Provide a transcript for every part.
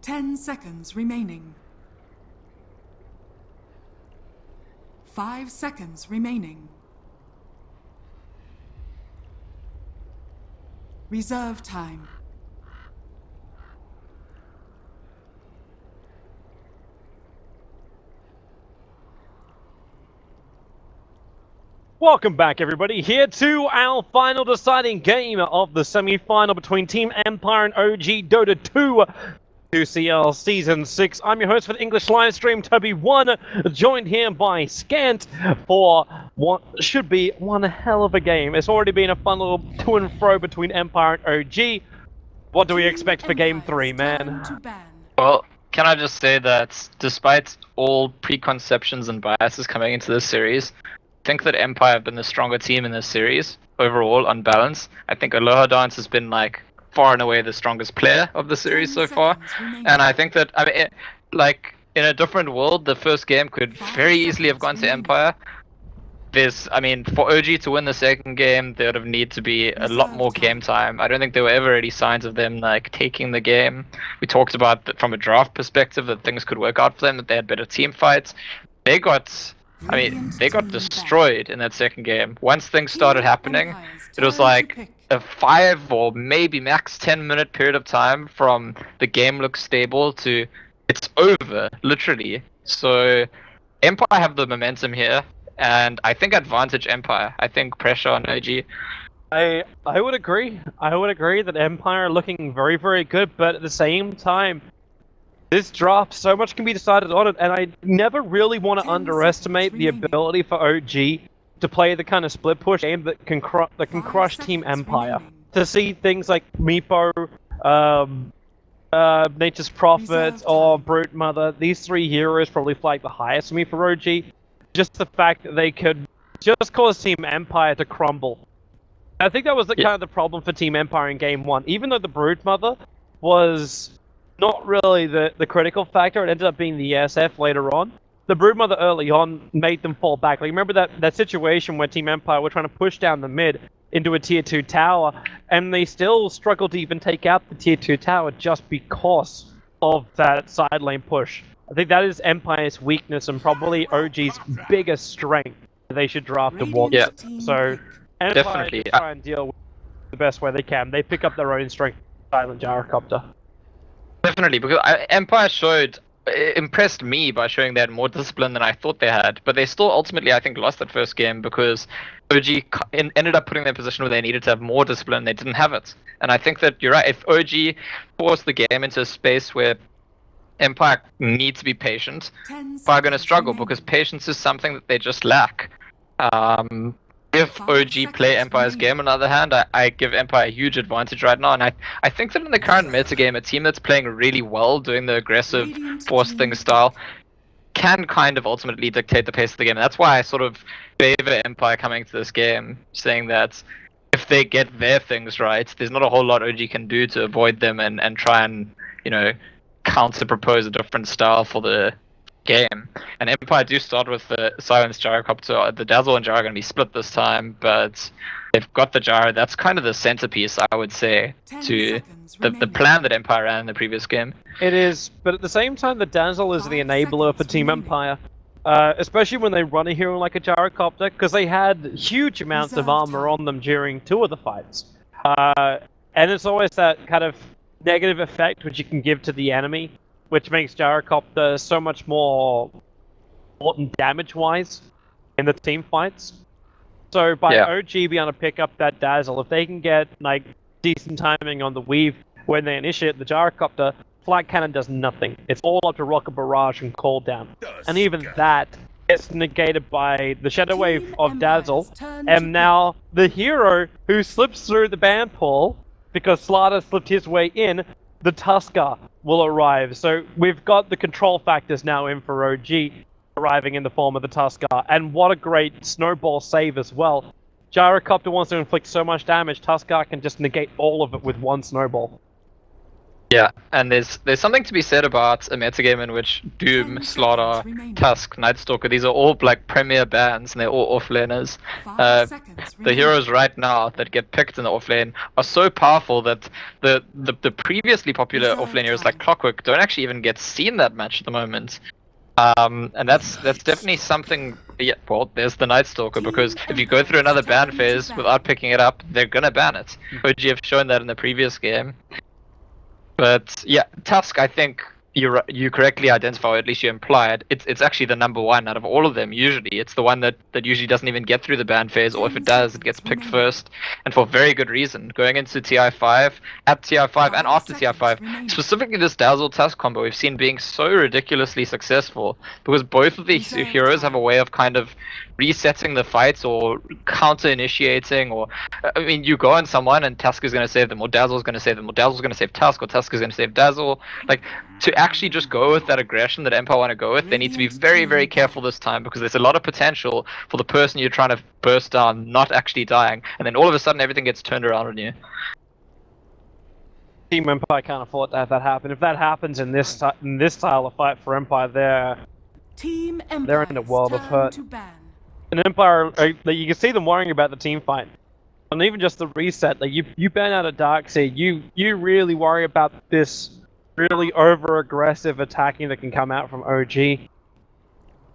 10 seconds remaining. 5 seconds remaining. Reserve time. Welcome back, everybody, here to our final deciding game of the semi-final between Team Empire and OG Dota 2 2CL Season 6. I'm your host for the English live stream, Toby1, joined here by Scant for what should be one hell of a game. It's already been a fun little to and fro between Empire and OG. What do we expect for Game 3, man? Well, can I just say that despite all preconceptions and biases coming into this series, I think that Empire have been the stronger team in this series, overall, on balance. I think Aloha Dance has been, like, far and away the strongest player of the series so far. And I think that, in a different world, the first game could very easily have gone to Empire. For OG to win the second game, there would have need to be a lot more game time. I don't think there were ever any signs of them, like, taking the game. We talked about that from a draft perspective, that things could work out for them, that they had better team fights. They got destroyed in that second game. Once things started happening, it was like a 5 or maybe max 10-minute period of time from the game looks stable to it's over, literally. So Empire have the momentum here, and I think advantage Empire. I think pressure on OG. I would agree. I would agree that Empire are looking very, very good, but at the same time, this draft, so much can be decided on it, and I never really want to underestimate the ability for OG to play the kind of split push game that can crush Team Empire. To see things like Meepo, Nature's Prophet, or Brute Mother, these three heroes probably flag the highest for me for OG. Just the fact that they could just cause Team Empire to crumble. I think that was kind of the problem for Team Empire in Game 1. Even though the Brute Mother was not really the critical factor, it ended up being the SF later on. The Broodmother early on made them fall back. Like, remember that situation where Team Empire were trying to push down the mid into a tier 2 tower, and they still struggled to even take out the tier 2 tower just because of that side lane push. I think that is Empire's weakness and probably OG's biggest strength. They should draft towards it. So Empire Definitely try and deal with it the best way they can. They pick up their own strength, Silent Gyrocopter. Definitely, because Empire impressed me by showing they had more discipline than I thought they had, but they still ultimately, I think, lost that first game because OG ended up putting them in a position where they needed to have more discipline. They didn't have it. And I think that you're right, if OG forced the game into a space where Empire need to be patient, Empire are going to struggle because patience is something that they just lack. If OG play Empire's game, on the other hand, I give Empire a huge advantage right now, and I think that in the current metagame, a team that's playing really well, doing the aggressive, force things style, can kind of ultimately dictate the pace of the game. And that's why I sort of favor Empire coming to this game, saying that if they get their things right, there's not a whole lot OG can do to avoid them and try and, counter-propose a different style for the game. And Empire do start with the Silence Gyrocopter. The Dazzle and Gyro are going to be split this time, but they've got the Gyro. That's kind of the centerpiece, I would say, to the plan that Empire ran in the previous game. It is, but at the same time, the Dazzle is the enabler for Team Empire. Especially when they run a hero like a Gyrocopter, because they had huge amounts of armor on them during 2 of the fights. And it's always that kind of negative effect which you can give to the enemy, which makes Gyrocopter so much more important damage-wise in the team fights. So by OG being able to pick up that Dazzle, if they can get like decent timing on the weave when they initiate the Gyrocopter, Flag Cannon does nothing. It's all up to Rocket Barrage and Call Down. And even that gets negated by the Shadow Wave of Dazzle, and now the hero who slips through the ban pool, because Slaughter slipped his way in, the Tusker will arrive. So we've got the control factors now in for OG, arriving in the form of the Tusker, and what a great snowball save as well. Gyrocopter wants to inflict so much damage, Tusker can just negate all of it with one snowball. Yeah, and there's something to be said about a metagame in which Doom, 10 Slaughter, seconds remaining. Tusk, Nightstalker, these are all like premier bans and they're all offlaners. 5 seconds The remaining. heroes right now that get picked in the offlane are so powerful that the previously popular Reserve offlane heroes time. like Clockwork don't actually even get seen that much at the moment. And that's definitely something. Yeah, well, there's the Nightstalker, because if you go through another ban phase without picking it up, they're gonna ban it. OG have shown that in the previous game. But yeah, Tusk, I think you correctly identify, or at least you implied, it's actually the number one out of all of them. Usually, it's the one that usually doesn't even get through the ban phase, or if it does, it gets picked first, and for very good reason. Going into TI5, at TI5, and after TI5, specifically this Dazzle Tusk combo we've seen being so ridiculously successful, because both of these heroes have a way of kind of resetting the fights or counter initiating, or I mean, you go on someone and Tusk is going to save them, or Dazzle's going to save them, or Dazzle's going to save Tusk, or Tusk is going to save Dazzle. Like, to actually just go with that aggression that Empire want to go with, they need to be very, very careful this time, because there's a lot of potential for the person you're trying to burst down not actually dying, and then all of a sudden everything gets turned around on you. Team Empire can't afford to have that happen. If that happens in this style of fight for Empire, they're in a world of hurt. An Empire, you can see them worrying about the team fight, and even just the reset. Like you ban out a Darkseid, you really worry about this really over-aggressive attacking that can come out from OG.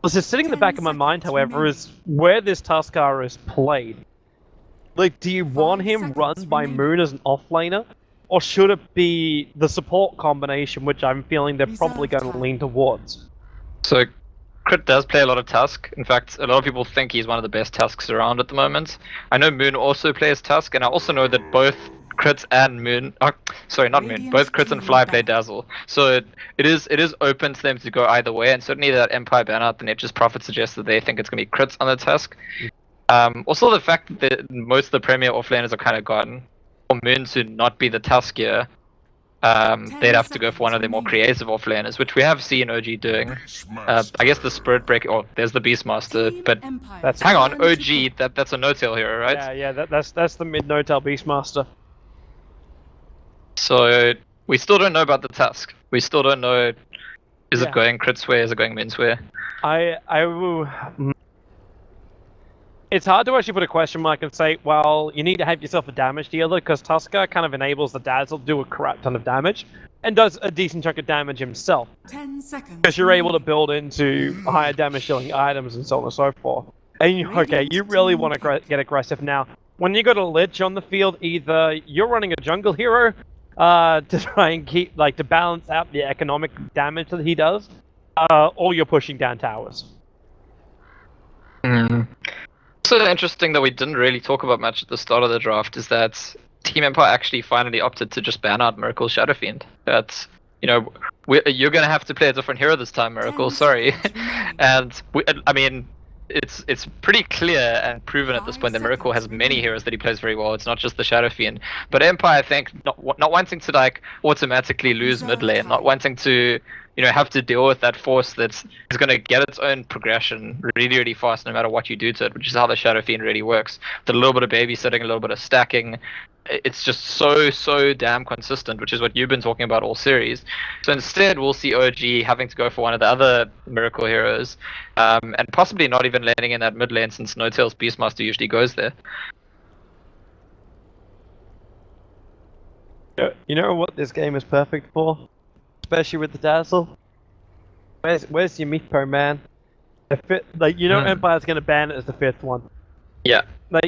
What's just sitting in the back of my mind, however, is where this Tuskar is played. Like, do you want him run by Moon as an offlaner? Or should it be the support combination, which I'm feeling they're probably going to lean towards? So, Crit does play a lot of Tusk. In fact, a lot of people think he's one of the best Tusks around at the moment. I know Moon also plays Tusk, and I also know that both Crit and Moon, sorry, not Moon, both Crit and Fly play Dazzle. So it is open to them to go either way, and certainly that Empire ban out, the Nature's Prophet suggests that they think it's going to be Crits on the Tusk. Also the fact that most of the premier offlaners are kind of gone, for Moon to not be the Tusk here, they'd have to go for one of the more creative offlaners, which we have seen OG doing. I guess the Spirit Breaker, oh, there's the Beastmaster, but hang on, OG, that's a no-tail hero, right? Yeah, that's the mid no-tail Beastmaster. So we still don't know about the Tusk. We still don't know, is it going Crit's way, is it going Moon's way? It's hard to actually put a question mark and say, well, you need to have yourself a damage dealer, because Tuskar kind of enables the Dazzle to do a crap ton of damage, and does a decent chunk of damage himself. 10 seconds. Because you're able to build into higher damage dealing items and so on and so forth. And you really want to get aggressive now. When you got a Lich on the field, either you're running a jungle hero to try and keep, to balance out the economic damage that he does, or you're pushing down towers. Also interesting that we didn't really talk about much at the start of the draft is that Team Empire actually finally opted to just ban out Miracle Shadow Fiend. That, you're gonna have to play a different hero this time, Miracle, sorry. And, I mean, it's pretty clear and proven at this point that Miracle has many heroes that he plays very well. It's not just the Shadow Fiend. But Empire, I think, not wanting to automatically lose mid lane, not wanting to have to deal with that force that's going to get its own progression really, really fast no matter what you do to it, which is how the Shadow Fiend really works. With a little bit of babysitting, a little bit of stacking, it's just so damn consistent, which is what you've been talking about all series. So instead, we'll see OG having to go for one of the other Miracle heroes, and possibly not even landing in that mid lane, since No-Tail's Beastmaster usually goes there. You know what this game is perfect for? Especially with the Dazzle? Where's your Meepo, man? Empire's gonna ban it as the 5th one. Yeah.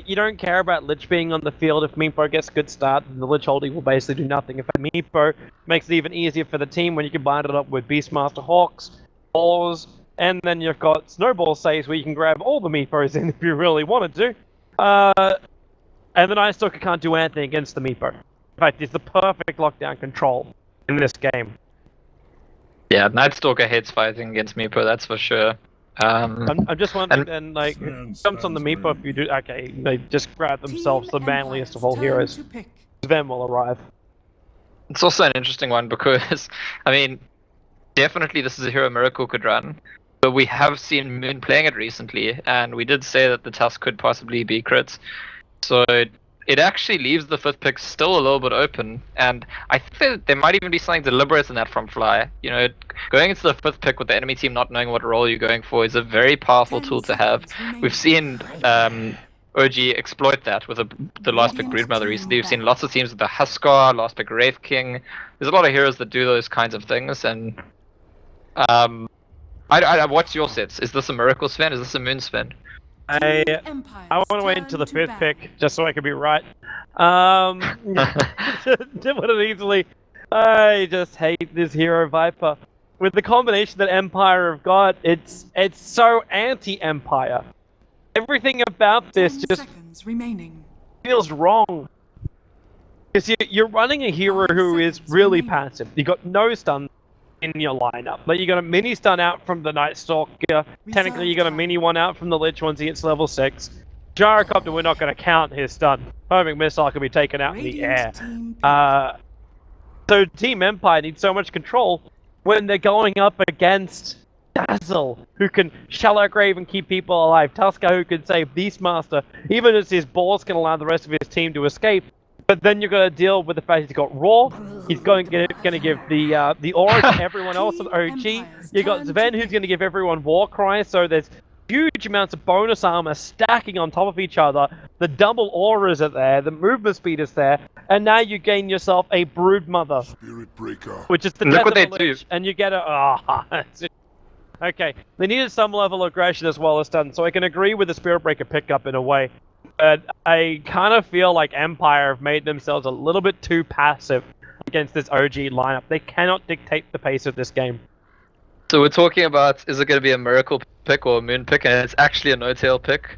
You don't care about Lich being on the field. If Meepo gets a good start, then the Lich holding will basically do nothing. In fact, Meepo makes it even easier for the team when you combine it up with Beastmaster Hawks, Balls, and then you've got Snowball saves where you can grab all the Meepos in if you really wanted to. And the Nightstalker can't do anything against the Meepo. In fact, it's the perfect lockdown control in this game. Yeah, Nightstalker hates fighting against Meepo, that's for sure. I'm just wondering, jumps on the Meepo if you do. Okay, they just grab themselves the manliest of all heroes. Sven will arrive. It's also an interesting one because, I mean, definitely this is a hero Miracle could run, but we have seen Moon playing it recently, and we did say that the Tusk could possibly be crits. So it actually leaves the 5th pick still a little bit open, and I think that there might even be something deliberate in that from Fly. You know, going into the 5th pick with the enemy team not knowing what role you're going for is a very powerful 10 tool to have. seconds remaining. We've seen OG exploit that with the last pick Radiant Broodmother team recently. We've seen back. lots of teams with the Huskar, last pick Wraith King. There's a lot of heroes that do those kinds of things, and what's your sets? Is this a Miracle Sven? Is this a Moon Sven? I Empires want to wait until the turn to 5th battle. pick, just so I can be right. Did what it easily. I just hate this hero Viper. With the combination that Empire have got, it's so anti-Empire. Everything about 10 this just seconds remaining. feels wrong. Because you're running a hero 5 who is seconds really remaining. passive. You got no stun in your lineup, but you got a mini stun out from the Night Stalker. Technically, you got a mini one out from the Lich once he hits level 6. Gyrocopter, we're not going to count his stun. Homing missile can be taken out in the air. Radiant team pick. So Team Empire needs so much control when they're going up against Dazzle, who can Shallow Grave and keep people alive. Tusker, who can save Beastmaster, even as his balls can allow the rest of his team to escape. But then you're going to deal with the fact he's got Raw. He's going to give the aura to everyone else on OG. You got Sven, who's going to give everyone Warcry. So there's huge amounts of bonus armor stacking on top of each other. The double auras are there. The movement speed is there. And now you gain yourself a Broodmother, Spirit Breaker. which is the Look death what of they a Lich, and you get a... Okay, they needed some level of aggression as well as stun, so I can agree with the Spirit Breaker pickup in a way. But I kind of feel like Empire have made themselves a little bit too passive against this OG lineup. They cannot dictate the pace of this game. So we're talking about, is it going to be a Miracle pick or a Moon pick, and it's actually a No-Tail pick.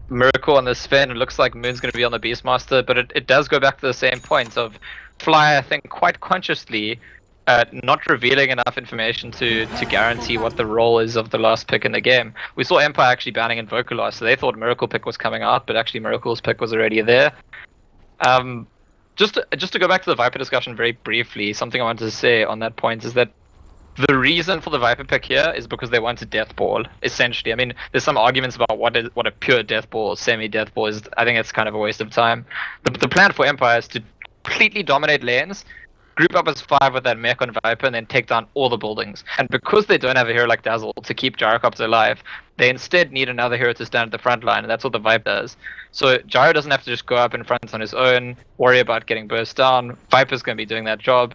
Miracle on the Sven, it looks like Moon's going to be on the Beastmaster, but it does go back to the same point of Fly, I think, quite consciously not revealing enough information to guarantee what the role is of the last pick in the game. We saw Empire actually banning Invocalize, so they thought Miracle pick was coming out, but actually Miracle's pick was already there. Just to go back to the Viper discussion very briefly, something I wanted to say on that point is that the reason for the Viper pick here is because they want a death ball, essentially. I mean, there's some arguments about what a pure death ball or semi-death ball is. I think it's kind of a waste of time. The plan for Empire is to completely dominate lanes, group up as 5 with that mech on Viper, and then take down all the buildings. And because they don't have a hero like Dazzle to keep Gyrocopter alive, they instead need another hero to stand at the front line, and that's what the Viper does. So Gyro doesn't have to just go up in front on his own, worry about getting burst down. Viper's going to be doing that job.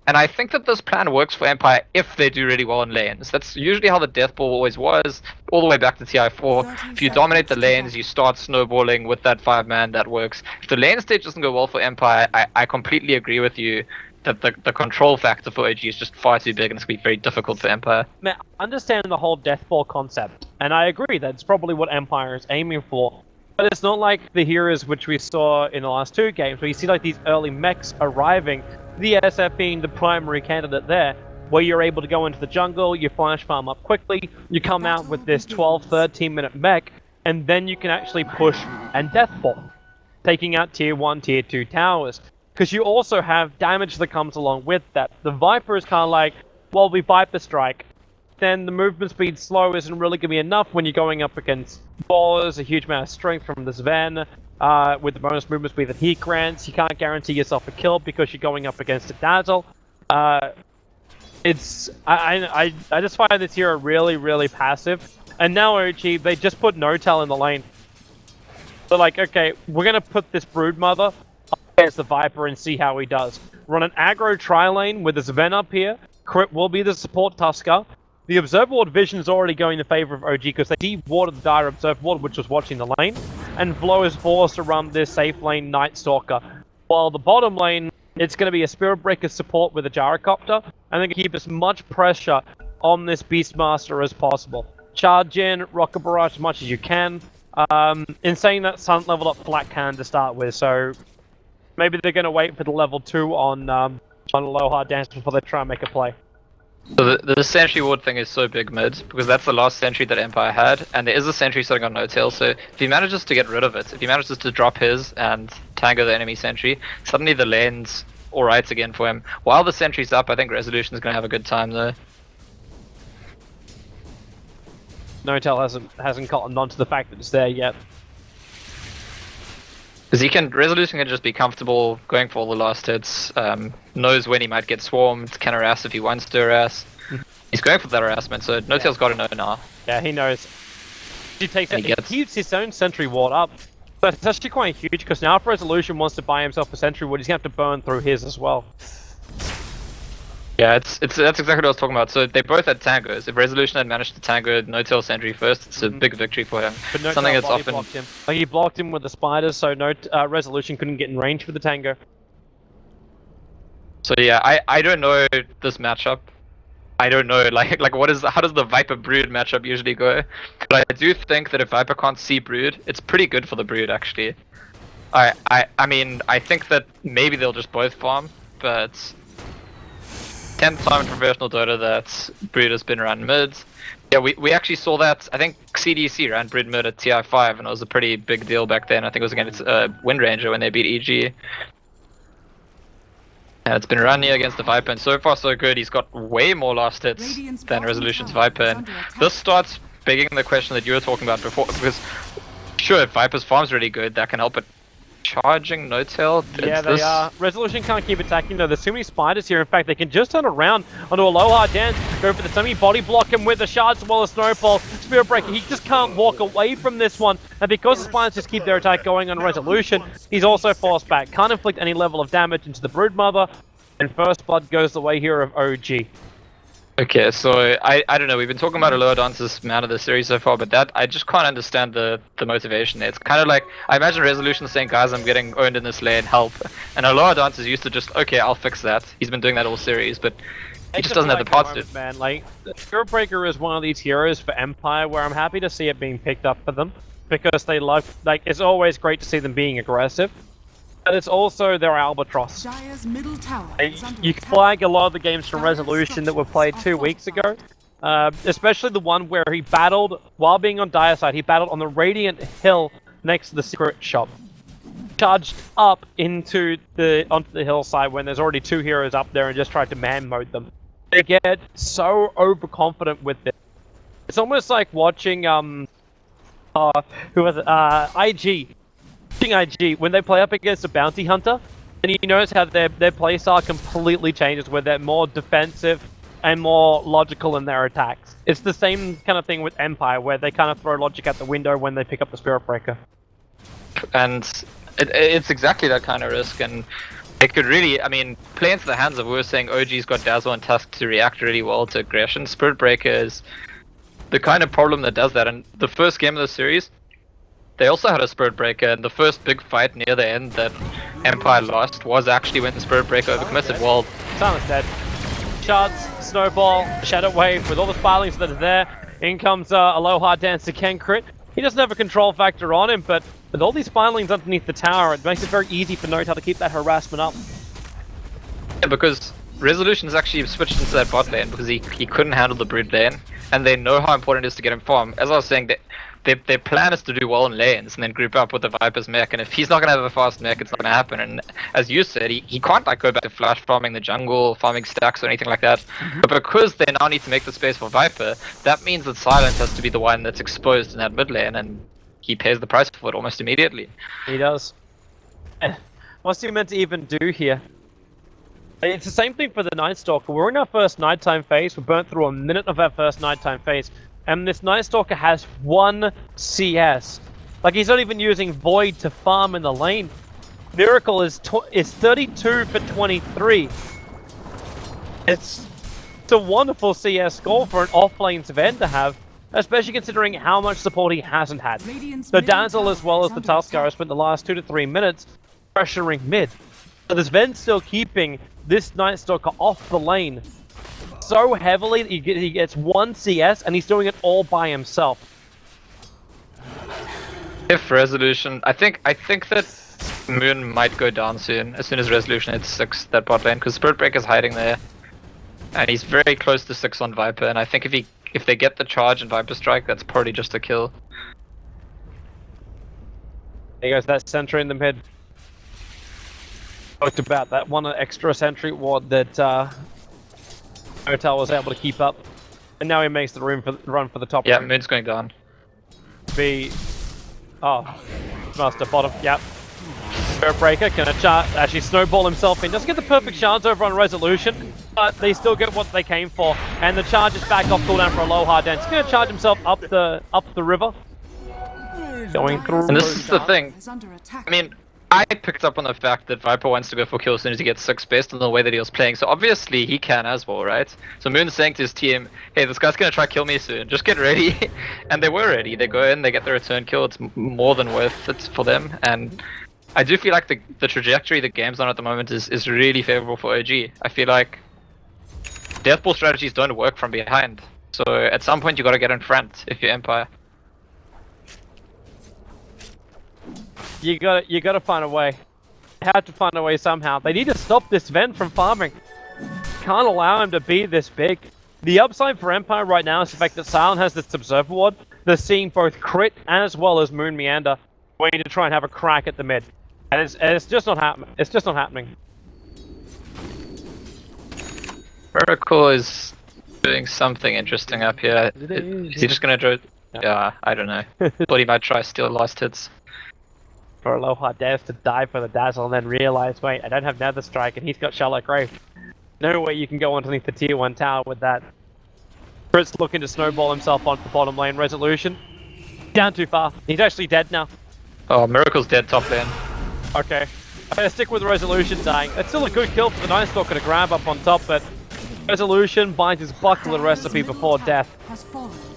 And I think that this plan works for Empire if they do really well in lanes. That's usually how the Death Ball always was, all the way back to TI4. If you dominate the lanes, you start snowballing with that 5-man, that works. If the lane stage doesn't go well for Empire, I completely agree with you that the control factor for OG is just far too big and it's going to be very difficult for Empire. Now, I understand the whole Death Ball concept, and I agree that's probably what Empire is aiming for. But it's not like the heroes which we saw in the last 2 games, where you see like these early mechs arriving, the SF being the primary candidate there, where you're able to go into the jungle, you flash farm up quickly, you come out with this 12-13 minute mech, and then you can actually push and Death Ball, taking out tier 1, tier 2 towers. Because you also have damage that comes along with that. The Viper is kind of like, well, we Viper Strike, then the movement speed slow isn't really going to be enough when you're going up against ballers, a huge amount of strength from this Sven, with the bonus movement speed that he grants. You can't guarantee yourself a kill because you're going up against a Dazzle. I just find this hero really, really passive. And now OG, they just put No-Tail in the lane. They're like, okay, we're going to put this Broodmother up against the Viper and see how he does. Run an aggro tri-lane with the Sven up here. Crit will be the support Tusker. The Observer Ward vision is already going in favor of OG because they de-warded the dire Observer Ward, which was watching the lane, and Vlo is forced to run this safe lane Night Stalker. While the bottom lane, it's going to be a Spirit Breaker support with a Gyrocopter, and they're going to keep as much pressure on this Beastmaster as possible. Charge in, Rocket Barrage as much as you can. In saying that, Sun leveled up Flat Cannon to start with, so maybe they're going to wait for the level 2 on Aloha Dance before they try and make a play. So the Sentry Ward thing is so big mid, because that's the last Sentry that Empire had, and there is a Sentry sitting on No-Tail, so if he manages to get rid of it, if he manages to drop his and tango the enemy Sentry, suddenly the lane's alright again for him. While the Sentry's up, I think Resolution is going to have a good time though. No-Tail hasn't gotten onto the fact that it's there yet. Because Resolution can just be comfortable going for all the last hits, knows when he might get swarmed, can harass if he wants to harass. He's going for that harassment, so No-Tail's got to know now. Yeah, he knows. He takes it, And he keeps his own sentry ward up. But it's actually quite huge, because now if Resolution wants to buy himself a sentry ward, he's going to have to burn through his as well. Yeah, that's exactly what I was talking about. So they both had tangos. If Resolution had managed to tango No-Tail sentry first, it's a big victory for him. But no Something that's body often blocked him. Like, he blocked him with the spiders, so Resolution couldn't get in range for the tango. So yeah, I don't know this matchup. I don't know, like how does the Viper Brood matchup usually go? But I do think that if Viper can't see Brood, it's pretty good for the Brood actually. I mean, I think that maybe they'll just both farm, but 10th time in professional Dota that Brood has been around mid. Yeah, we actually saw that. I think CDC ran Brood mid at TI5, and it was a pretty big deal back then. I think it was against Wind Ranger when they beat EG. And it's been run here against the Viper, and so far so good. He's got way more last hits than Resolution's Viper, and this starts begging the question that you were talking about before, because sure, if Viper's farm's really good, that can help, but charging No-Tail? Yeah, they are. Resolution can't keep attacking though. There's too many spiders here. In fact, they can just turn around onto a Aloha dance, go for the semi-body block him with the shards as well as Snowball. Spirit Breaker, he just can't walk away from this one. And because the spiders just keep their attack going on Resolution, he's also forced back. Can't inflict any level of damage into the Broodmother. And first blood goes the way here of OG. Okay, so I don't know, we've been talking about Aloha Dance's man of the series so far, but that, I just can't understand the motivation there. It's kind of like, I imagine Resolution saying, guys, I'm getting owned in this lane, help. And Aloha Dance is used to just, okay, I'll fix that. He's been doing that all series, but he just doesn't have the parts to. Man, like, Spirit Breaker is one of these heroes for Empire where I'm happy to see it being picked up for them. Because they love, like, it's always great to see them being aggressive. But it's also their albatross. Middle tower You can flag a lot of the games from Resolution that were played 2 weeks ago. Especially the one where he battled, while being on Dire side, he battled on the Radiant Hill next to the secret shop. Charged up onto the hillside when there's already 2 heroes up there and just tried to man mode them. They get so overconfident with it. It's almost like watching who was it? IG. IG, when they play up against a bounty hunter, and you notice how their playstyle completely changes, where they're more defensive and more logical in their attacks. It's the same kind of thing with Empire, where they kind of throw logic out the window when they pick up the Spirit Breaker. And it's exactly that kind of risk, and it could really, I mean, play into the hands of, we were saying OG's got Dazzle and Tusk to react really well to aggression. Spirit Breaker is the kind of problem that does that, and the first game of the series, they also had a Spirit Breaker, and the first big fight near the end that Empire lost was actually when the Spirit Breaker overcommitted. Well, Silence dead. Shards, Snowball, Shadow Wave, with all the filings that are there. In comes Aloha Dance again, crit. He doesn't have a control factor on him, but with all these filings underneath the tower, it makes it very easy for No-Tail to keep that harassment up. Yeah, because Resolution's actually switched into that bot lane because he couldn't handle the Brood lane, and they know how important it is to get him farm. As I was saying, their plan is to do well in lanes and then group up with the Viper's mech, and if he's not going to have a fast mech, it's not going to happen. And as you said, he can't like go back to flash farming the jungle, farming stacks or anything like that. But because they now need to make the space for Viper, that means that Silence has to be the one that's exposed in that mid lane, and he pays the price for it almost immediately. He does. What's he meant to even do here? It's the same thing for the Night Stalker. We're in our first nighttime phase. We burnt through a minute of our first nighttime phase. And this Night Stalker has 1 CS. Like, he's not even using Void to farm in the lane. Miracle is 32 for 23. It's a wonderful CS score for an off-lane Sven to have, especially considering how much support he hasn't had. So Dazzle as well as the Tuskar have spent the last 2 to 3 minutes pressuring mid. So the Sven's still keeping this Night Stalker off the lane so heavily that he gets 1 CS, and he's doing it all by himself. If Resolution, I think that Moon might go down soon, as soon as Resolution hits 6, that bot lane, because Spirit Breaker's hiding there, and he's very close to 6 on Viper, and I think if they get the charge and Viper Strike, that's probably just a kill. There goes that sentry in the mid. Talked about that one extra sentry ward that No-Tail was able to keep up, and now he makes the run for the top. Yeah, room. Moon's going down. Master bottom. Yep. Spirit Breaker can actually snowball himself in. Doesn't get the perfect shards over on Resolution, but they still get what they came for. And the charge is back off cooldown for Aloha Dance. He's going to charge himself up the river. Going through. And this is the thing. I mean, I picked up on the fact that Viper wants to go for kill as soon as he gets 6 based on the way that he was playing. So obviously he can as well, right? So Moon's saying to his team, hey, this guy's going to try kill me soon. Just get ready. And they were ready. They go in, they get the return kill. It's more than worth it for them. And I do feel like the trajectory the game's on at the moment is really favorable for OG. I feel like deathball strategies don't work from behind. So at some point you got to get in front if you're Empire. You gotta find a way. You have to find a way somehow. They need to stop this Ven from farming. Can't allow him to be this big. The upside for Empire right now is the fact that Silent has this Observer Ward. They're seeing both crit as well as Moon Meander, waiting to try and have a crack at the mid. And it's just not happening. It's just not happening. Miracle is doing something interesting up here. Is he just gonna draw? Yeah, I don't know. Thought he might try steal last hits. For Aloha Dev to die for the Dazzle and then realize, wait, I don't have Nether Strike and he's got Shallow Grave. No way you can go underneath the tier 1 tower with that. Fritz looking to snowball himself onto the bottom lane. Resolution. Down too far. He's actually dead now. Oh, Miracle's dead top lane. Okay. I'm gonna stick with the Resolution dying. It's still a good kill for the Night Stalker to grab up on top, but Resolution binds his buckler recipe before death.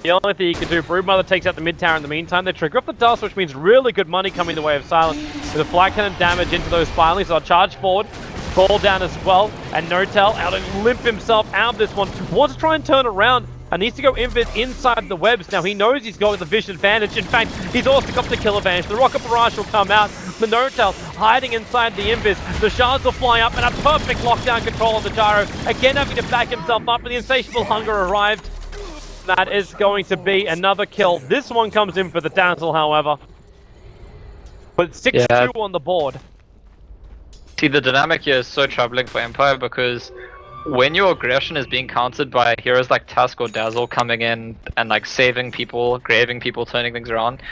The only thing he can do, Broodmother takes out the mid tower in the meantime. They trigger up the dust, which means really good money coming the way of Silent. With a flag cannon damage into those filings, they'll charge forward, fall down as well, and Notel out and limp himself out of this one. Wants to try and turn around, and needs to go inside the webs. Now he knows he's got the vision advantage. In fact, he's also got the kill advantage. The Rocket Barrage will come out. The Notel hiding inside the Invis. The shards will fly up, and a perfect lockdown control of the Gyro. Again having to back himself up, and the Insatiable Hunger arrived. That is going to be another kill. This one comes in for the Dazzle, however. But 6-2 on the board. See, the dynamic here is so troubling for Empire because when your aggression is being countered by heroes like Tusk or Dazzle coming in and like saving people, graving people, turning things around,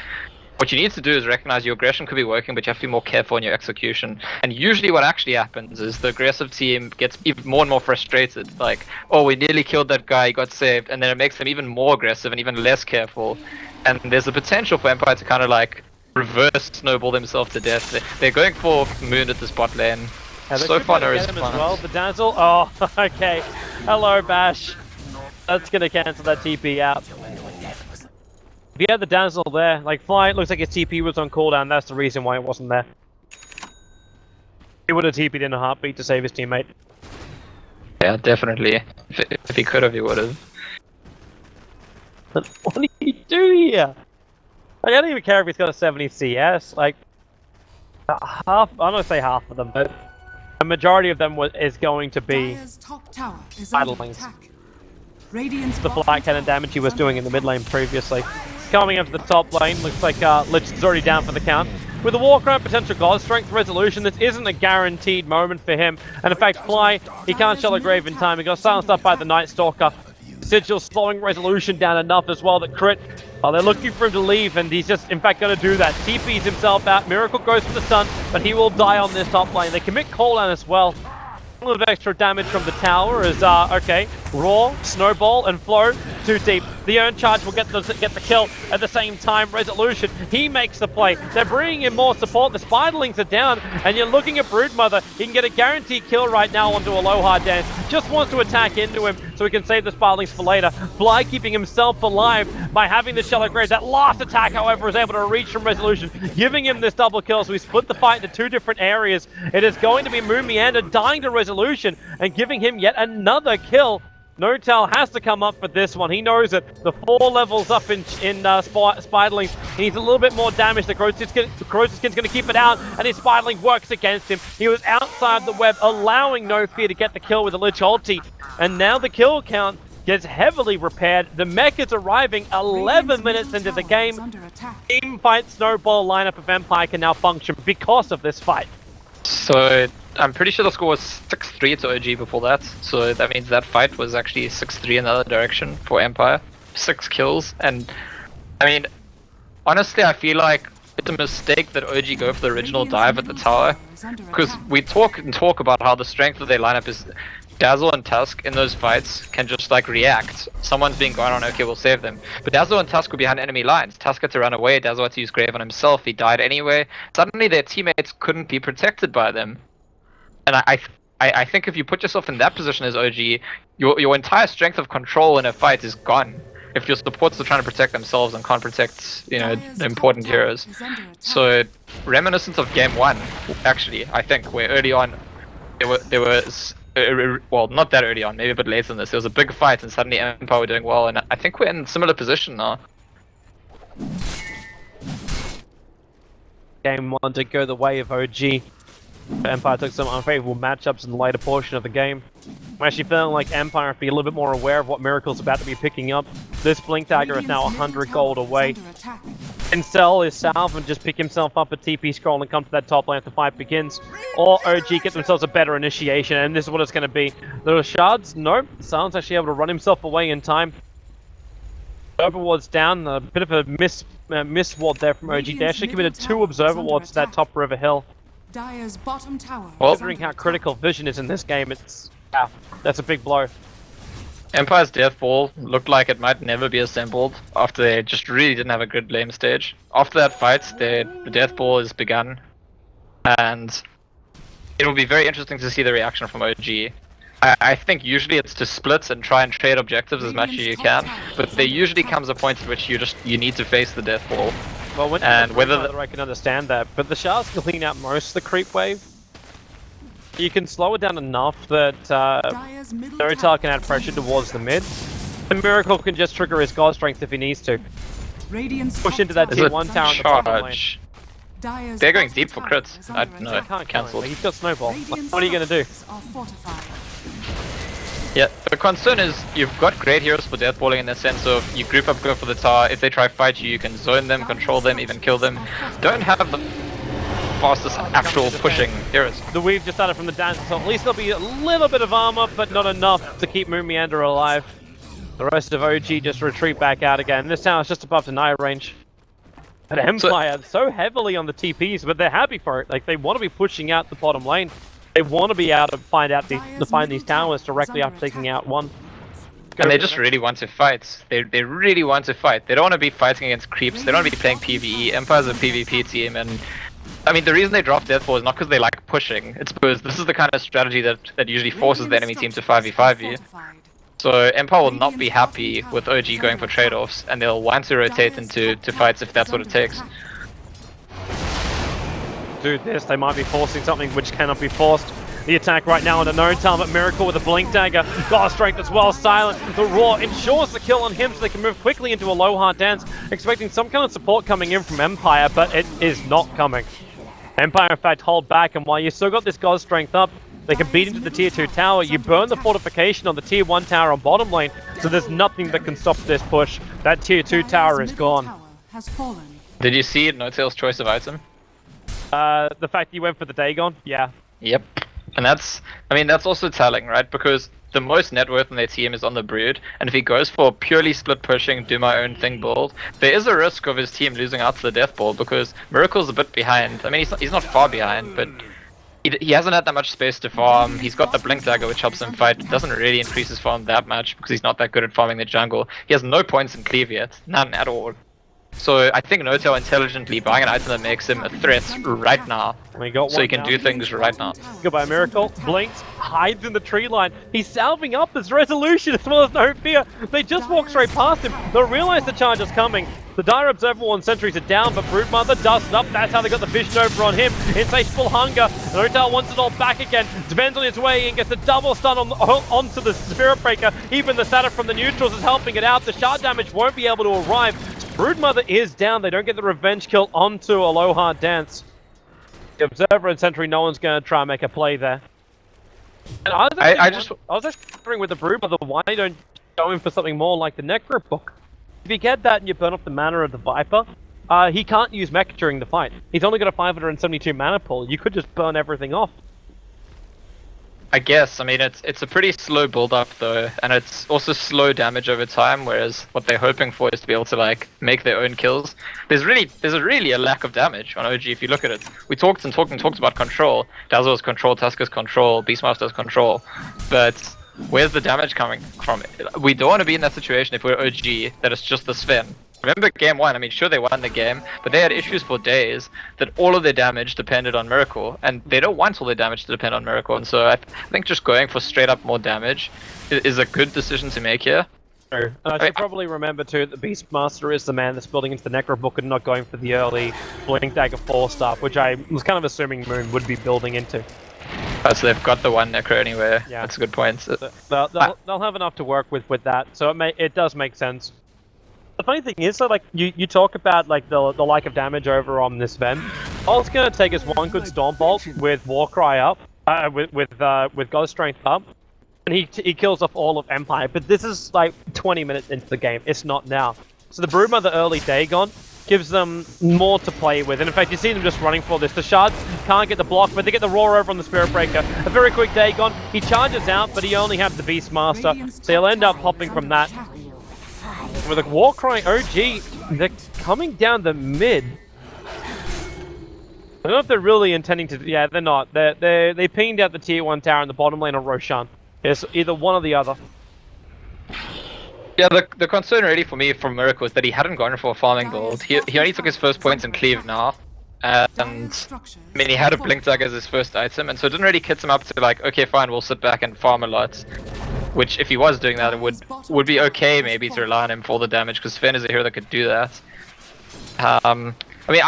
what you need to do is recognize your aggression could be working, but you have to be more careful in your execution. And usually what actually happens is the aggressive team gets even more and more frustrated. Like, oh, we nearly killed that guy, he got saved, and then it makes them even more aggressive and even less careful. And there's a potential for Empire to kind of like reverse snowball themselves to death. They're going for Moon at this bot lane. So far no response. Well, the Dazzle, oh, okay. Hello, Bash. That's gonna cancel that TP out. If you had the Dazzle there, like Fly, it looks like his TP was on cooldown, that's the reason why it wasn't there. He would have TP'd in a heartbeat to save his teammate. Yeah, definitely. If he could have, he would have. But what do you do here? Like, I don't even care if he's got a 70 CS, like, half, I'm gonna say half of them, but a majority of them is going to be idlings. The flight cannon damage he was doing in the mid lane previously. Coming into the top lane, looks like Lich is already down for the count. With the Warcry potential God Strength Resolution, this isn't a guaranteed moment for him. And in fact, Fly, he can't Shallow Grave in time. He got silenced up by the Night Stalker. Sigil slowing Resolution down enough as well that crit. They're looking for him to leave, and he's just, in fact, going to do that. TP's himself out. Miracle goes for the stun, but he will die on this top lane. They commit cooldown as well. A little bit of extra damage from the tower is, okay, Raw, Snowball, and Flow, too deep. The Earn Charge will get the kill at the same time. Resolution, he makes the play. They're bringing in more support. The Spiderlings are down, and you're looking at Broodmother. He can get a guaranteed kill right now onto Aloha Dance. Just wants to attack into him so he can save the Spiderlings for later. Fly keeping himself alive by having the Shallow Grave. That last attack, however, is able to reach from Resolution, giving him this double kill. So we split the fight into 2 different areas. It is going to be Moon Meander dying to Resolution and giving him yet another kill. Notel has to come up for this one. He knows it. The 4 levels up in Spiderling. He needs a little bit more damage. The Croziskin's going to keep it out, and his Spiderling works against him. He was outside the web, allowing No Fear to get the kill with a Lich ulti. And now the kill count gets heavily repaired. The mech is arriving 11 minutes into the game. Team fight Snowball lineup of Empire can now function because of this fight. So I'm pretty sure the score was 6-3 to OG before that, so that means that fight was actually 6-3 in the other direction for Empire. 6 kills, and I mean, honestly I feel like a mistake that OG go for the original dive at the tower, because we talk about how the strength of their lineup is Dazzle and Tusk in those fights can just like react. Someone's being gone on, okay, we'll save them. But Dazzle and Tusk were behind enemy lines. Tusk had to run away, Dazzle had to use Grave on himself, he died anyway. Suddenly their teammates couldn't be protected by them. And I think if you put yourself in that position as OG, your entire strength of control in a fight is gone. If your supports are trying to protect themselves and can't protect, you know, the important heroes. So, reminiscent of game 1, actually, I think, where early on, there was well, not that early on, maybe a bit later than this, there was a big fight and suddenly Empire were doing well, and I think we're in a similar position now. Game 1 did go the way of OG. Empire took some unfavorable matchups in the later portion of the game. I'm actually feeling like Empire be a little bit more aware of what Miracle's about to be picking up. This Blink Dagger is now 100 gold away. Can sell his salve and just pick himself up a TP scroll and come to that top lane if the fight begins. Or OG get themselves a better initiation, and this is what it's going to be. The shards, nope. Silence actually able to run himself away in time. Observer ward's down, a bit of a miss ward there from OG. They actually committed 2 observer wards to that top river hill. Dire's bottom tower. Well, considering how critical vision is in this game, it's that's a big blow. Empire's Death Ball looked like it might never be assembled after they just really didn't have a good lane stage. After that fight, the Death Ball is begun, and it will be very interesting to see the reaction from OG. I think usually it's to split and try and trade objectives as much as you can, but there usually comes a point at which you need to face the Death Ball. Well, when and whether I can understand that, but the shards can clean out most of the creep wave. You can slow it down enough that Dota can add pressure towards the mid. And Miracle can just trigger his god strength if he needs to. Push into that tier 1 tower in the top lane. They're going deep for crits. I don't know. Can't Cancel. He's got snowball. What are you going to do? Yeah, the concern is you've got great heroes for deathballing in the sense of you group up, go for the tower. If they try fight you, you can zone them, control them, even kill them. Don't have the fastest actual pushing heroes. The weave just started from the dance, so at least there'll be a little bit of armor, but not enough to keep Moon Meander alive. The rest of OG just retreat back out again. This tower's just above deny range. But Empire so heavily on the TPs, but they're happy for it. Like, they want to be pushing out the bottom lane. They want to be able to find these towers directly after taking out one. And they just really want to fight. They really want to fight. They don't want to be fighting against creeps. They don't want to be playing PvE. Empire's a PvP team, and I mean the reason they drop Deathfall is not because they like pushing. It's because this is the kind of strategy that usually forces the enemy team to 5v5 you. So Empire will not be happy with OG going for trade-offs, and they'll want to rotate into fights if that's what it takes. Do this, they might be forcing something which cannot be forced. The attack right now on a no time, but Miracle with a Blink Dagger. God strength as well, silent. The Roar ensures the kill on him so they can move quickly into a low hard dance, expecting some kind of support coming in from Empire, but it is not coming. Empire in fact hold back, and while you still got this God strength up, they can beat into the tier 2 tower. You burn the fortification on the tier 1 tower on bottom lane, so there's nothing that can stop this push. That tier 2 tower is gone. Did you see No-Tail's choice of item? The fact you went for the Dagon? Yeah. Yep. And that's also telling, right? Because the most net worth in their team is on the Brood, and if he goes for purely split pushing, do my own thing build, there is a risk of his team losing out to the Death Ball, because Miracle's a bit behind. I mean, he's not far behind, but he hasn't had that much space to farm. He's got the Blink Dagger, which helps him fight. It doesn't really increase his farm that much, because he's not that good at farming the jungle. He has no points in cleave yet. None at all. So I think No-Tail intelligently buying an item that makes him a threat right now. We got so he can do things right now. Goodbye Miracle, blinks, hides in the tree line. He's salving up his resolution as well as no fear. They just walk straight past him. They'll realize the charge is coming. The Dire Observer and sentries are down, but Broodmother dusts up. That's how they got the vision over on him. Insatiable hunger. No-Tail wants it all back again. Depends on his way and gets a double stun onto the Spirit Breaker. Even the Satyr from the neutrals is helping it out. The shard damage won't be able to arrive. Broodmother is down. They don't get the revenge kill onto Aloha Dance. The Observer and Sentry, no one's going to try and make a play there. And I was actually wondering with the Broodmother, why don't you go in for something more like the Necro Book? If you get that and you burn up the mana of the Viper, he can't use mech during the fight. He's only got a 572 mana pool. You could just burn everything off. I guess. I mean, it's a pretty slow build up though, and it's also slow damage over time. Whereas what they're hoping for is to be able to like make their own kills. There's really a lack of damage on OG if you look at it. We talked about control. Dazzle's control, Tusker's control, Beastmaster's control, but where's the damage coming from? We don't want to be in that situation if we're OG that it's just the Sven. Remember game 1, I mean sure they won the game, but they had issues for days that all of their damage depended on Miracle, and they don't want all their damage to depend on Miracle, and so I think just going for straight up more damage is a good decision to make here. And I should probably remember too that the Beastmaster is the man that's building into the Necro Book and not going for the early Blink Dagger 4 stuff, which I was kind of assuming Moon would be building into. So they've got the one Necro anyway, yeah. That's a good point. They'll have enough to work with that, so it does make sense. The funny thing is, so like you talk about like the lack of damage over on this Ven. All it's gonna take is one good Storm Bolt with Warcry up, with Ghost Strength up, and he kills off all of Empire. But this is like 20 minutes into the game. It's not now. So the Broodmother early Dagon gives them more to play with, and in fact you see them just running for this. The Shards can't get the block, but they get the Roar over on the Spirit Breaker. A very quick Dagon. He charges out, but he only has the Beastmaster, so he'll end up hopping from that. With a Warcry OG, they're coming down the mid. I don't know if they're really intending to. Yeah, they're not. They pinged out the tier 1 tower in the bottom lane on Roshan. It's either one or the other. Yeah, the concern really for me from Miracle is that he hadn't gone for a farming build. He only took his first points in Cleave now. And I mean, he had a Blink Dagger as his first item, and so it didn't really kit him up to like, okay, fine, we'll sit back and farm a lot. Which, if he was doing that, it would be okay maybe to rely on him for all the damage, because Finn is a hero that could do that. I mean,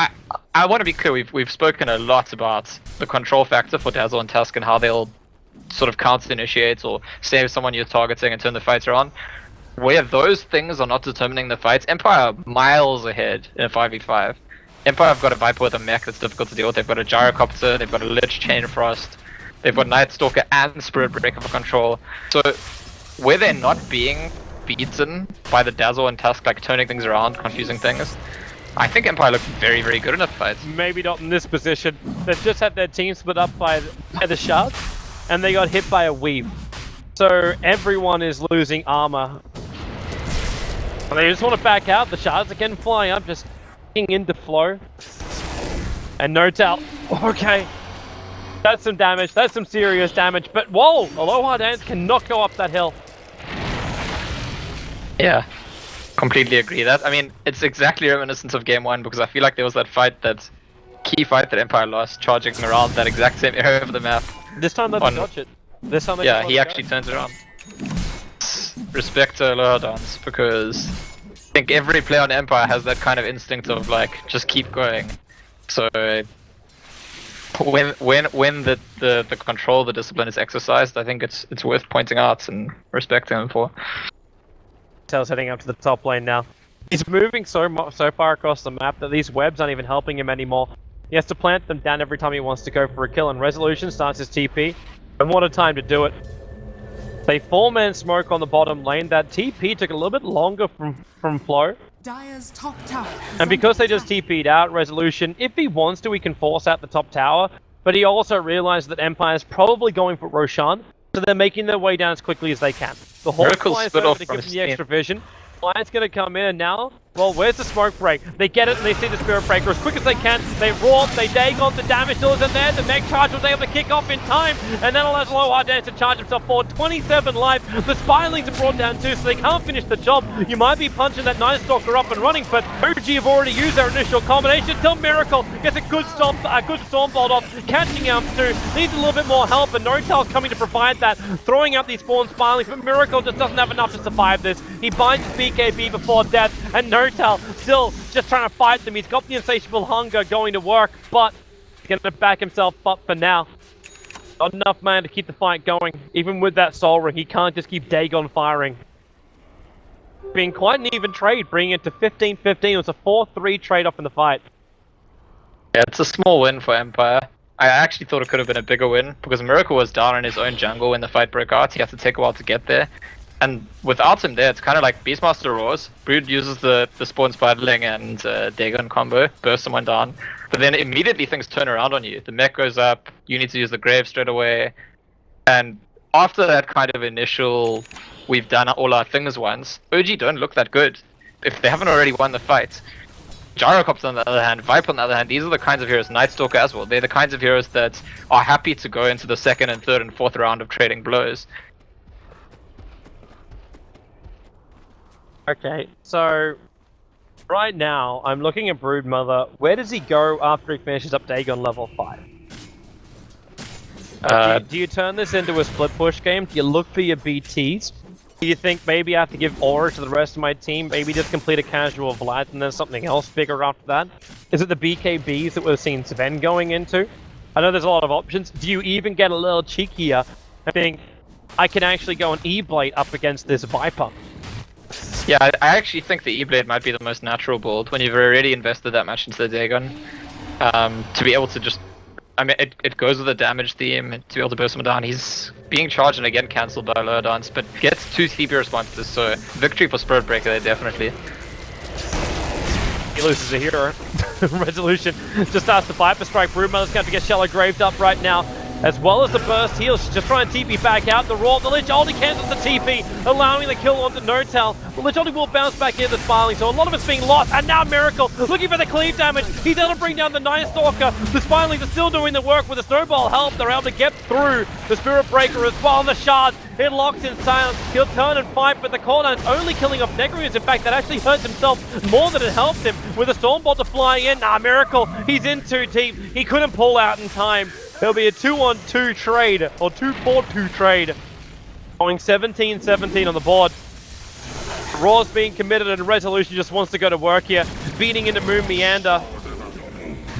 I want to be clear. We've spoken a lot about the control factor for Dazzle and Tusk and how they'll sort of counter-initiate or save someone you're targeting and turn the fight around. Where those things are not determining the fights, Empire are miles ahead in a 5v5. Empire have got a Viper with a mech that's difficult to deal with. They've got a Gyrocopter, they've got a Lich Chain Frost, they've got Night Stalker and Spirit Breaker for control. So where they're not being beaten by the Dazzle and Tusk, like turning things around, confusing things, I think Empire looked very, very good in a fight. Maybe not in this position. They've just had their team split up by the Shards, and they got hit by a Weave. So everyone is losing armor. And they just want to back out. The Shards again flying up, just into flow. And Notal, okay. That's some damage, that's some serious damage, but whoa! Aloha Dance cannot go up that hill. Yeah, completely agree. I mean, it's exactly reminiscent of game 1, because I feel like there was that key fight that Empire lost, charging around that exact same area of the map. This time they dodge it. This time yeah, he actually turns around. Respect to Aloha Dance, because I think every player on Empire has that kind of instinct of like, just keep going. So when the control, the discipline is exercised, I think it's worth pointing out and respecting him for. Tail's heading up to the top lane now. He's moving so far across the map that these webs aren't even helping him anymore. He has to plant them down every time he wants to go for a kill, and Resolution starts his TP. And what a time to do it. They 4-man smoke on the bottom lane. That TP took a little bit longer from Flow. Dire's top tower. And because they just TP'd out, Resolution, if he wants to, he can force out the top tower. But he also realized that Empire is probably going for Roshan, so they're making their way down as quickly as they can. The Hawkeye is over to give them the extra vision. Lions gonna come in and now, well, where's the smoke break? They get it and they see the Spirit Breaker as quick as they can. They roar, they Dagon, the damage still isn't there. The mech charge was able to kick off in time, and then allows Aloha Dance to charge himself forward. 27 life. The Spirelings are brought down too, so they can't finish the job. You might be punching that Night Stalker up and running, but OG have already used their initial combination. Till Miracle gets a good Storm Bolt off, catching out too. Needs a little bit more help, and Notal's coming to provide that, throwing out these spawn Spirelings, but Miracle just doesn't have enough to survive this. He binds his BKB before death, and Notal still just trying to fight them. He's got the insatiable hunger going to work, but he's going to back himself up for now. Not enough man to keep the fight going. Even with that Soul Ring, he can't just keep Dagon firing. Being quite an even trade, bringing it to 15-15. It was a 4-3 trade-off in the fight. Yeah, it's a small win for Empire. I actually thought it could have been a bigger win, because Miracle was down in his own jungle when the fight broke out. He had to take a while to get there. And without him there, it's kind of like Beastmaster roars. Brood uses the spawn Spiderling and Dagon combo, burst someone down. But then immediately things turn around on you. The mech goes up, you need to use the grave straight away. And after that kind of initial, we've done all our things once, OG don't look that good. If they haven't already won the fight. Gyrocopter on the other hand, Viper on the other hand, these are the kinds of heroes, Night Stalker as well, they're the kinds of heroes that are happy to go into the second and third and fourth round of trading blows. Okay, so right now I'm looking at Broodmother. Where does he go after he finishes up Dagon level 5? Do you turn this into a split push game? Do you look for your BTs? Do you think maybe I have to give aura to the rest of my team? Maybe just complete a casual Vlad and then something else bigger after that? Is it the BKBs that we've seen Sven going into? I know there's a lot of options. Do you even get a little cheekier and think, I can actually go an E-Blade up against this Viper? Yeah, I actually think the E-Blade might be the most natural build when you've already invested that much into the Dagon. To be able to just... I mean, it goes with the damage theme, and to be able to burst him down, he's being charged and again cancelled by lower dance, but gets 2 CP responses, so victory for Spirit Breaker there, definitely. He loses a hero. Resolution just starts to Viper Strike. Broodmother's going to get Shallow Graved up right now. As well as the burst heal, she's just trying to TP back out. The Raw, the Lich Ulti cancels the TP, allowing the kill onto No-Tel. The Lich Ulti will bounce back in the Spiling, so a lot of it's being lost. And now Miracle, looking for the cleave damage. He's able to bring down the Night Stalker. The Spilings are still doing the work with the Snowball help. They're able to get through the Spirit Breaker as well. The Shard, it locks in silence. He'll turn and fight, but the cooldown is only killing off Negrius. In fact, that actually hurts himself more than it helped him. With the Stormbolt to fly in, Miracle, he's in too deep. He couldn't pull out in time. It'll be a 2-on-2 trade, or 2-for-2 trade. Going 17-17 on the board. Raw's being committed and Resolution just wants to go to work here. Beating into Moon Meander.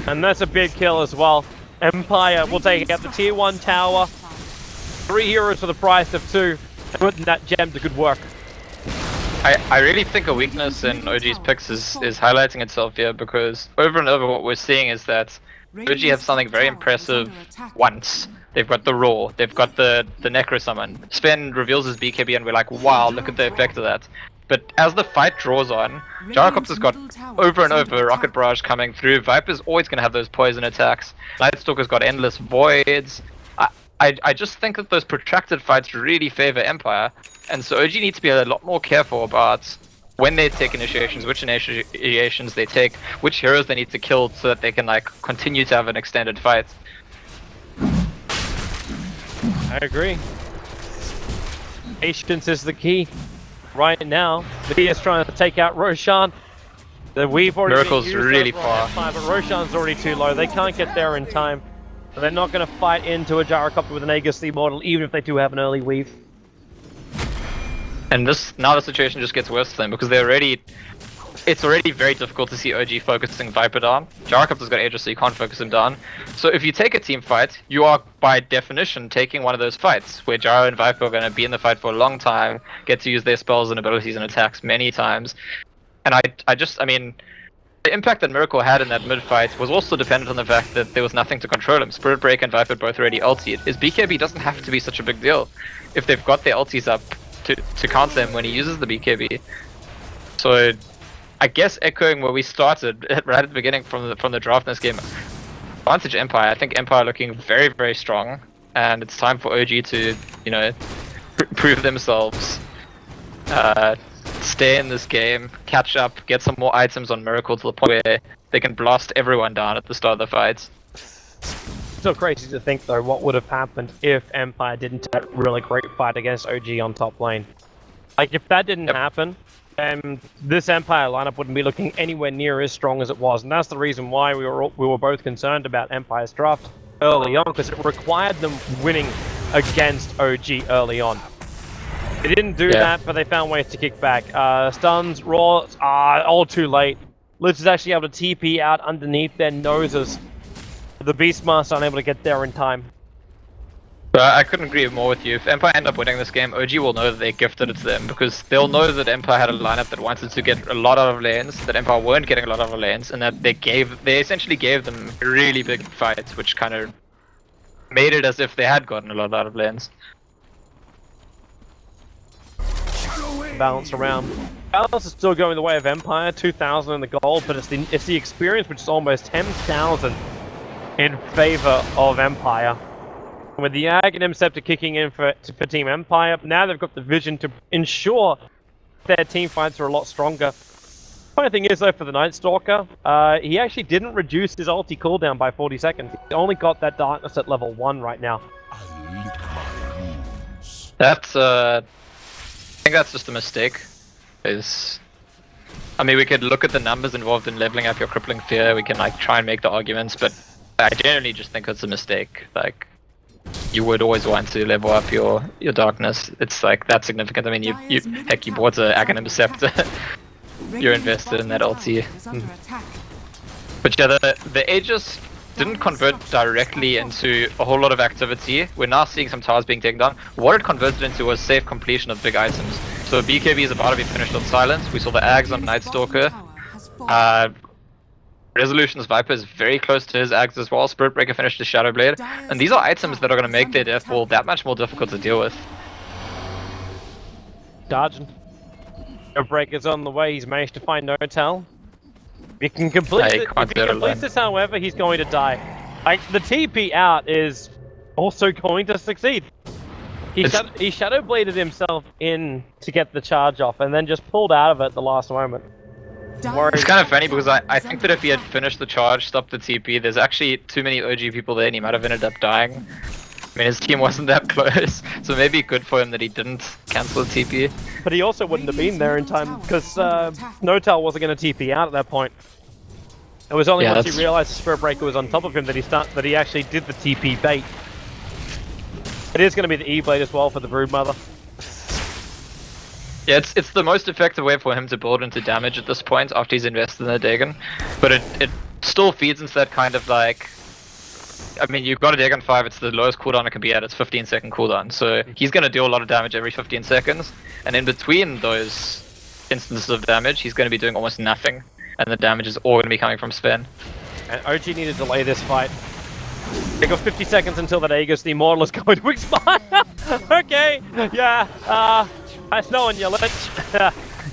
And that's a big kill as well. Empire will take out the tier 1 tower. 3 heroes for the price of 2. And putting that gem to good work. I really think a weakness in OG's picks is highlighting itself here, because over and over what we're seeing is that OG have something very impressive once. They've got the Raw, they've got the Necro Summon. Sven reveals his BKB and we're like, wow, look at the effect of that. But as the fight draws on, Gyrocopter's got over and over Rocket Barrage coming through. Viper's always going to have those poison attacks. Night Stalker's got endless voids. I just think that those protracted fights really favor Empire. And so OG needs to be a lot more careful about when they take initiations, which initiations they take, which heroes they need to kill so that they can like continue to have an extended fight. I agree. Patience is the key. Right now, the key is trying to take out Roshan. We've already Miracle's really far. But Roshan's already too low. They can't get there in time. So they're not going to fight into a Gyrocopter with an Aegis model, even if they do have an early weave. And now the situation just gets worse for them, because it's already very difficult to see OG focusing Viper down. Gyrocopter's got Aegis, so you can't focus him down. So if you take a team fight, you are by definition taking one of those fights, where Gyro and Viper are going to be in the fight for a long time, get to use their spells and abilities and attacks many times. And I mean, the impact that Miracle had in that mid-fight was also dependent on the fact that there was nothing to control him. Spirit Break and Viper both already ultied. His BKB doesn't have to be such a big deal if they've got their ultis up to counter him when he uses the BKB. So I guess echoing where we started right at the beginning from the draft in this game, advantage Empire. I think Empire looking very, very strong, and it's time for OG to, you know, prove themselves, stay in this game, catch up, get some more items on Miracle to the point where they can blast everyone down at the start of the fights. Still crazy to think though what would have happened if Empire didn't have a really great fight against OG on top lane. Like if that didn't happen, then this Empire lineup wouldn't be looking anywhere near as strong as it was, and that's the reason why we were both concerned about Empire's draft early on, because it required them winning against OG early on. They didn't do that, but they found ways to kick back. Stuns, Raw, all too late. Lich is actually able to TP out underneath their noses. The Beastmaster unable to get there in time. I couldn't agree more with you. If Empire end up winning this game, OG will know that they gifted it to them, because they'll know that Empire had a lineup that wanted to get a lot out of lanes, that Empire weren't getting a lot out of lanes, and that they essentially gave them really big fights, which kind of made it as if they had gotten a lot out of lanes. Balance around. Balance is still going the way of Empire, 2,000 in the gold, but it's the experience which is almost 10,000 in favor of Empire. With the Aghanim Scepter kicking in for Team Empire, now they've got the vision to ensure their team fights are a lot stronger. Funny thing is though, for the Night Stalker, he actually didn't reduce his ulti cooldown by 40 seconds. He only got that darkness at level 1 right now. That's I think that's just a mistake. I mean, we could look at the numbers involved in leveling up your crippling fear. We can like try and make the arguments, but I generally just think it's a mistake. Like, you would always want to level up your darkness. It's like that significant. I mean, you bought an Aghanim Scepter. You're invested in that ulti. But yeah, the Aegis didn't convert directly into a whole lot of activity. We're now seeing some towers being taken down. What it converted into was safe completion of big items. So BKB is about to be finished on Silence. We saw the Ags on Night Stalker. Resolution's Viper is very close to his Ags as well. Spirit Breaker finished his Shadow Blade. And these are items that are going to make their death wall that much more difficult to deal with. Dodging. Shadow Breaker's on the way. He's managed to find No-Tell. If he can complete this, however, he's going to die. Like, the TP out is also going to succeed. He Shadow Bladed himself in to get the charge off and then just pulled out of it at the last moment. It's kind of funny because I think that if he had finished the charge, stopped the TP, there's actually too many OG people there and he might have ended up dying. I mean, his team wasn't that close, so maybe good for him that he didn't cancel the TP. But he also wouldn't have been there in time because No-Tell wasn't going to TP out at that point. It was only once he realized the Spirit Breaker was on top of him that he actually did the TP bait. It is going to be the E-Blade as well for the Broodmother. Yeah, it's the most effective way for him to build into damage at this point after he's invested in the Dagon. But it still feeds into that kind of like... I mean, you've got a Dagon 5, it's the lowest cooldown it can be at, it's 15-second cooldown. So he's going to deal a lot of damage every 15 seconds. And in between those instances of damage, he's going to be doing almost nothing. And the damage is all going to be coming from Sven. And OG need to delay this fight. They got 50 seconds until that Aegis, the Immortal, is going to expire. Okay, yeah, nice knowing you, Lich.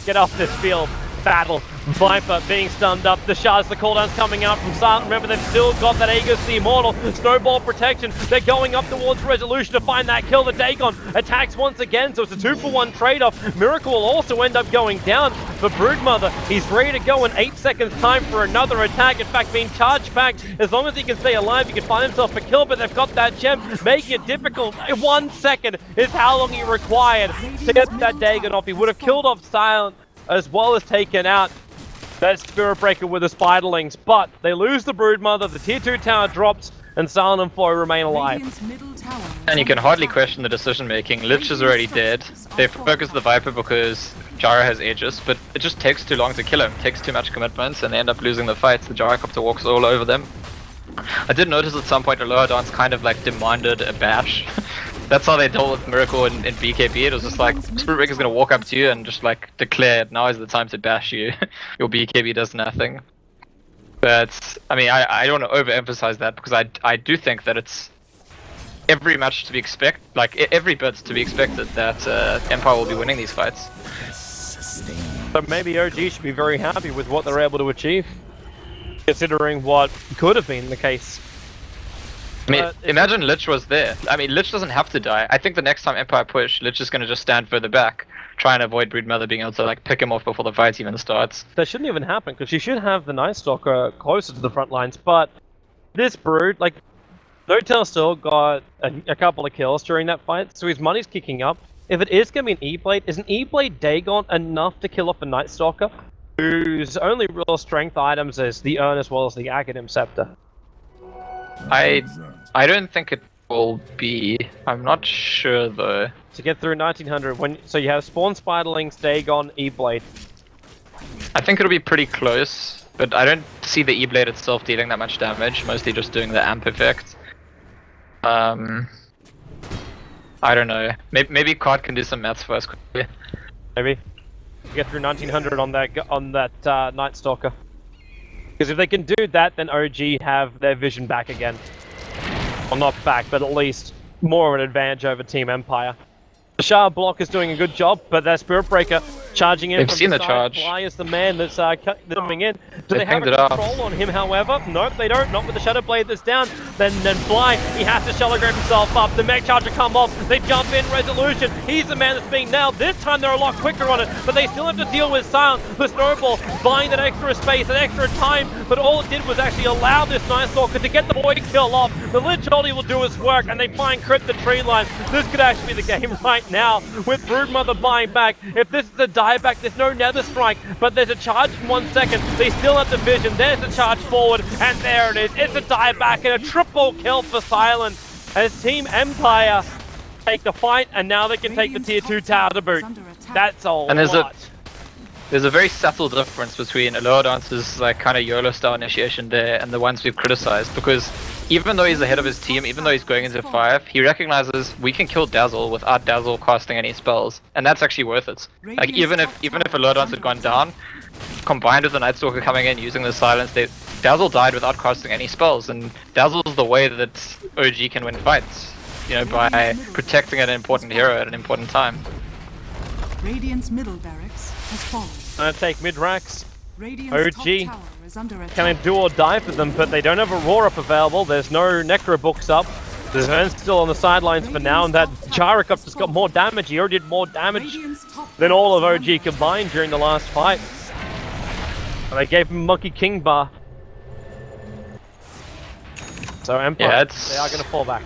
Get off this field. Battle. Viper being stunned up. The shards, the cooldowns coming out from Silent. Remember, they've still got that Aegis, the Immortal. Snowball protection. They're going up towards Resolution to find that kill. The Dagon attacks once again, so it's a 2-for-1 trade-off. Miracle will also end up going down. For Broodmother, he's ready to go in 8 seconds time for another attack. In fact, being charged back, as long as he can stay alive, he can find himself a kill, but they've got that gem, making it difficult. 1 second is how long he required to get that Dagon off. He would have killed off Silent as well as taken out that Spirit Breaker with the Spiderlings, but they lose the Broodmother, the tier 2 tower drops, and Silent and Floy remain alive. And you can hardly question the decision making. Lich is already dead. They focus the Viper because Jara has Aegis, but it just takes too long to kill him. It takes too much commitment, and they end up losing the fight. The Gyrocopter walks all over them. I did notice at some point Aloha Dance kind of like demanded a bash. That's how they dealt with Miracle in BKB. It was just like, Spirit Breaker's gonna walk up to you and just like declare, now is the time to bash you. Your BKB does nothing. But, I mean, I don't want to overemphasize that because I do think that it's every match to be every bit to be expected that Empire will be winning these fights. So maybe OG should be very happy with what they're able to achieve, considering what could have been the case. I mean, imagine Lich was there. I mean, Lich doesn't have to die. I think the next time Empire push, Lich is going to just stand further back, try and avoid Broodmother being able to like pick him off before the fight even starts. That shouldn't even happen, because you should have the Night Stalker closer to the front lines, but this Brood, like, No-Tell still got a couple of kills during that fight, so his money's kicking up. If it is going to be an E-Blade, is an E-Blade Dagon enough to kill off a Night Stalker, whose only real strength items is the Urn as well as the Aghanim Scepter? I don't think it will be. I'm not sure though. To get through 1900, so you have Spawn Spiderlings, Dagon, E-Blade. I think it'll be pretty close, but I don't see the E-Blade itself dealing that much damage, mostly just doing the amp effect. I don't know. Maybe Card can do some maths for us quickly. Maybe. Get through 1900 on that Night Stalker. Because if they can do that, then OG have their vision back again. Well, not back, but at least more of an advantage over Team Empire. The Shard block is doing a good job, but that Spirit Breaker charging in They've from seen the the side. charge. Fly is the man that's coming in. Do They they have a pinged it up. control on him, however? Nope, they don't. Not with the Shadow Blade that's down. Then Fly, he has to shallow grab himself up. The mech charger come off. They jump in, Resolution. He's the man that's being nailed. This time they're a lot quicker on it, but they still have to deal with Silent. The Snowball buying that extra space, that extra time, but all it did was actually allow this Night Stalker to get the boy kill off. The Lich Ulti will do its work, and they find crit the tree line. This could actually be the game right now, with Broodmother buying back. If this is a dieback, there's no Nether Strike, but there's a charge in 1 second. They still have the vision. There's the charge forward, and there it is. It's a dieback and a triple kill for Silent as Team Empire take the fight, and now they can take the tier 2 tower to boot. That's all. And there's a very subtle difference between Aloha Dance's like kind of YOLO style initiation there and the ones we've criticized, because even though he's ahead of his team, even though he's going into 5, he recognizes we can kill Dazzle without Dazzle casting any spells, and that's actually worth it. Like even if Aloha Dance had gone down, combined with the Night Stalker coming in using the silence, Dazzle died without casting any spells, and Dazzle's the way that OG can win fights, you know, by protecting an important hero at an important time. Radiant's middle barracks has fallen. Gonna take mid-racks. Radiant's OG top tower is under attack. can do or die for them, but they don't have a roar up available. There's no Necro books up. The Vern's still on the sidelines for now, and that Jarek up just got more damage. He already did more damage Radiant's top than tower all of is under OG combined during the last fight. And they gave him Monkey King bar. So Empire, Yeah, they are going to fall back.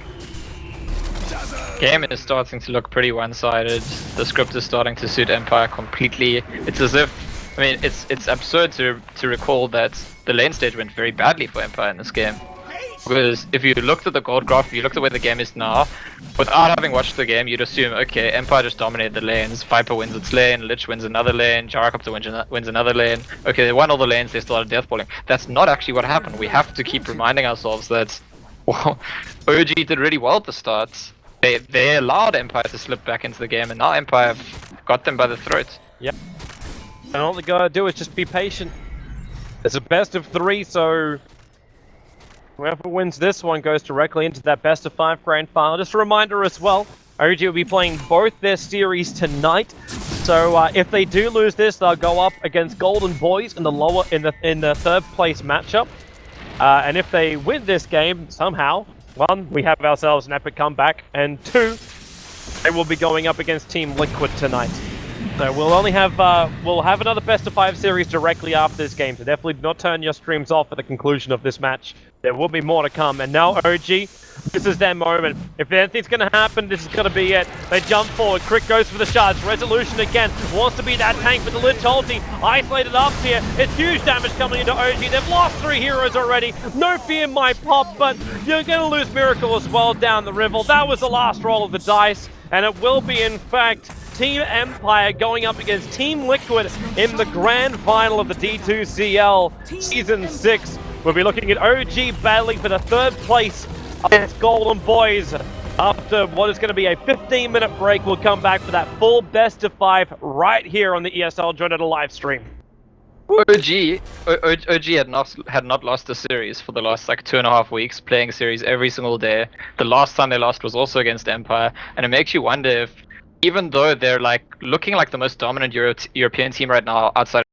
Game is starting to look pretty one-sided. The script is starting to suit Empire completely. It's as if, I mean, it's absurd to recall that the lane stage went very badly for Empire in this game. Because if you looked at the gold graph, if you looked at where the game is now, without having watched the game, you'd assume, okay, Empire just dominated the lanes. Viper wins its lane, Lich wins another lane, Gyrocopter wins another lane. Okay, they won all the lanes, they started deathballing. That's not actually what happened. We have to keep reminding ourselves that, well, OG did really well at the start. They allowed Empire to slip back into the game, and now Empire have got them by the throat. Yep. And all they gotta do is just be patient. It's a best of 3, so whoever wins this one goes directly into that best of 5 grand final. Just a reminder as well, OG will be playing both their series tonight. So if they do lose this, they'll go up against Golden Boys in the third place matchup. And if they win this game somehow, 1, we have ourselves an epic comeback, and 2, they will be going up against Team Liquid tonight. So we'll only have we'll have another best of 5 series directly after this game. So definitely do not turn your streams off at the conclusion of this match. There will be more to come. And now OG, this is their moment. If anything's going to happen, this is going to be it. They jump forward. Crick goes for the shards. Resolution again. Wants to be that tank with the Lich Ulti. Isolated up here. It's huge damage coming into OG. They've lost 3 heroes already. No fear might pop, but you're going to lose Miracle as well down the river. That was the last roll of the dice. And it will be, in fact, Team Empire going up against Team Liquid in the grand final of the D2CL Season 6. We'll be looking at OG battling for the 3rd place against Golden Boys. After what is going to be a 15-minute break, we'll come back for that full best of 5 right here on the ESL Dota live stream. OG had not lost the series for the last like 2.5 weeks, playing series every single day. The last time they lost was also against Empire, and it makes you wonder if, even though they're like looking like the most dominant European team right now outside